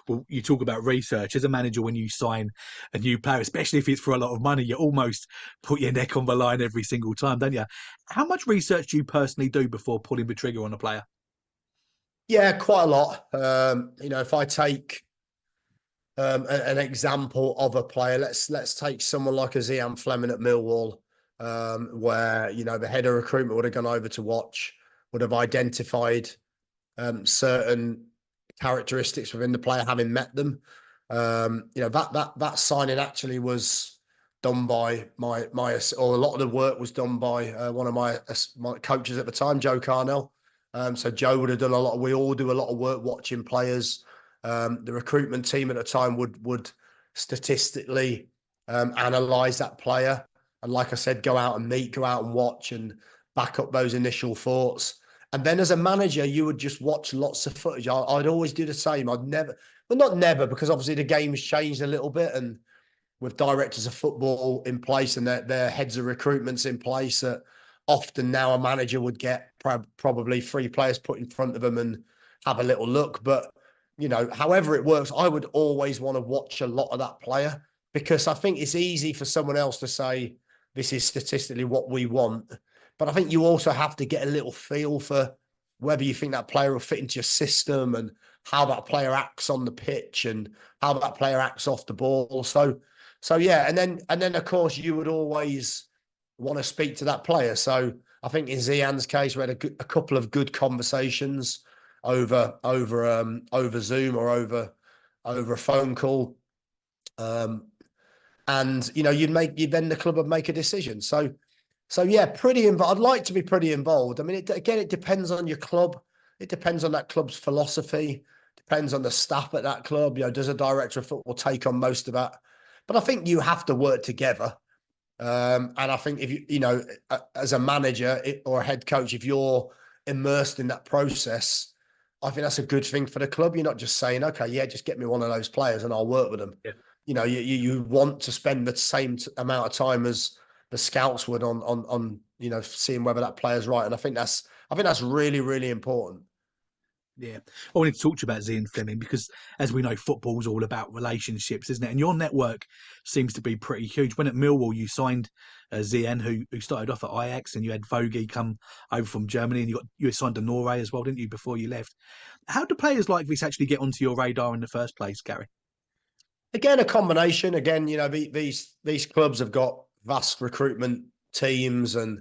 Well, you talk about research as a manager when you sign a new player, especially if it's for a lot of money, you almost put your neck on the line every single time, don't you? How much research do you personally do before pulling the trigger on a player? Yeah, quite a lot. If I take an example of a player, let's take someone like a Zian Flemming at Millwall, where the head of recruitment would have gone over to watch, would have identified certain characteristics within the player, having met them. That signing actually was done by or a lot of the work was done by one of my coaches at the time, Joe Carnell. So Joe would have done a lot. We all do a lot of work watching players. The recruitment team at the time would statistically analyze that player, and like I said, go out and watch, and back up those initial thoughts. And then as a manager, you would just watch lots of footage. I'd always do the same. I'd never, but not never, because obviously the game has changed a little bit, and with directors of football in place and their heads of recruitments in place, that often now a manager would get probably three players put in front of them and have a little look. But however it works, I would always want to watch a lot of that player, because I think it's easy for someone else to say this is statistically what we want. But I think you also have to get a little feel for whether you think that player will fit into your system, and how that player acts on the pitch, and how that player acts off the ball. So yeah, and then of course you would always want to speak to that player. So I think in Zian's case, we had a couple of good conversations over Zoom or over a phone call, and you'd then the club would make a decision. So yeah, pretty involved. I'd like to be pretty involved. I mean, it depends on your club. It depends on that club's philosophy. Depends on the staff at that club. Does a director of football take on most of that? But I think you have to work together. And I think if as a manager or a head coach, if you're immersed in that process, I think that's a good thing for the club. You're not just saying, okay, yeah, just get me one of those players and I'll work with them. Yeah. You want to spend the same amount of time as the scouts would on seeing whether that player's right. And I think that's really, really important. Yeah, I wanted to talk to you about Zian Flemming because, as we know, football's all about relationships, isn't it? And your network seems to be pretty huge. When at Millwall, you signed Zian, who started off at Ajax, and you had Vogie come over from Germany, and you signed to Norre as well, didn't you, before you left? How do players like this actually get onto your radar in the first place, Gary? Again, a combination. Again, these clubs have got vast recruitment teams and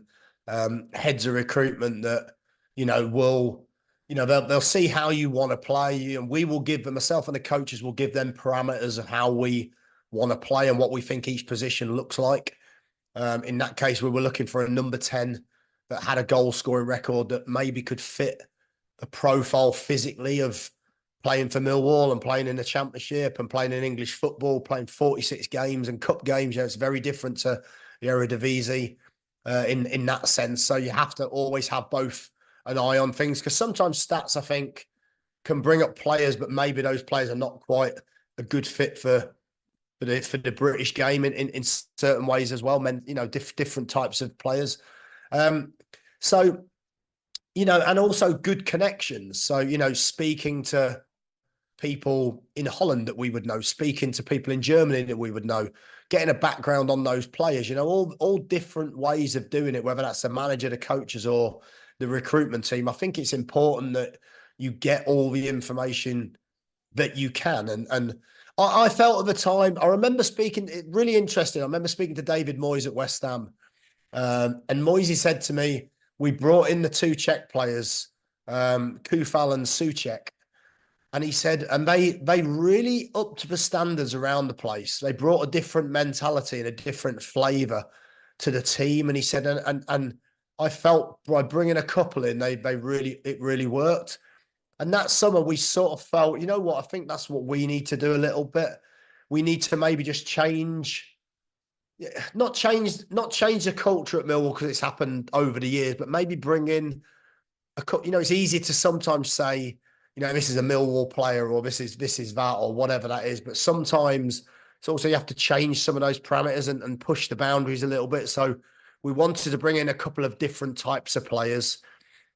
heads of recruitment that will they'll see how you want to play, and we will give them, myself and the coaches will give them parameters of how we want to play and what we think each position looks like. In that case, we were looking for a number 10 that had a goal scoring record that maybe could fit the profile physically of playing for Millwall and playing in the Championship and playing in English football, playing 46 games and cup games. It's very different to the Eredivisie in that sense. So you have to always have both an eye on things, because sometimes stats, I think, can bring up players, but maybe those players are not quite a good fit for the British game in certain ways as well. Different types of players. So and also good connections. So speaking to people in Holland that we would know, speaking to people in Germany that we would know, getting a background on those players. All different ways of doing it, whether that's the manager, the coaches, or the recruitment team. I think it's important that you get all the information that you can. And I felt at the time, I remember speaking, really interesting. I remember speaking to David Moyes at West Ham. And Moyes said to me, we brought in the two Czech players, Kufal and Souček. And he said, and they really upped the standards around the place. They brought a different mentality and a different flavour to the team. And he said, and I felt by bringing a couple in, it really worked. And that summer we sort of felt, you know what, I think that's what we need to do a little bit. We need to maybe just not change the culture at Millwall, because it's happened over the years, but maybe bring in it's easy to sometimes say, this is a Millwall player, or this is that, or whatever that is. But sometimes it's also, you have to change some of those parameters and push the boundaries a little bit. So we wanted to bring in a couple of different types of players.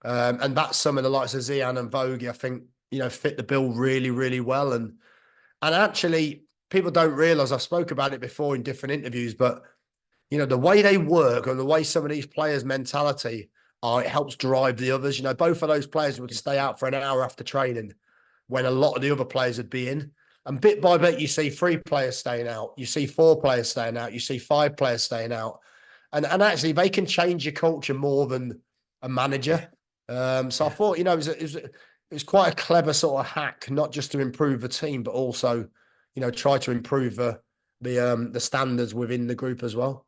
And that's some of the likes of Zian and Vogie, I think, fit the bill really, really well. And And actually, people don't realize, I've spoke about it before in different interviews, but the way they work and the way some of these players' mentality it helps drive the others. Both of those players would stay out for an hour after training when a lot of the other players would be in. And bit by bit, you see 3 players staying out, you see 4 players staying out, you see 5 players staying out. And actually, they can change your culture more than a manager. So I thought, it was quite a clever sort of hack, not just to improve the team, but also, try to improve the standards within the group as well.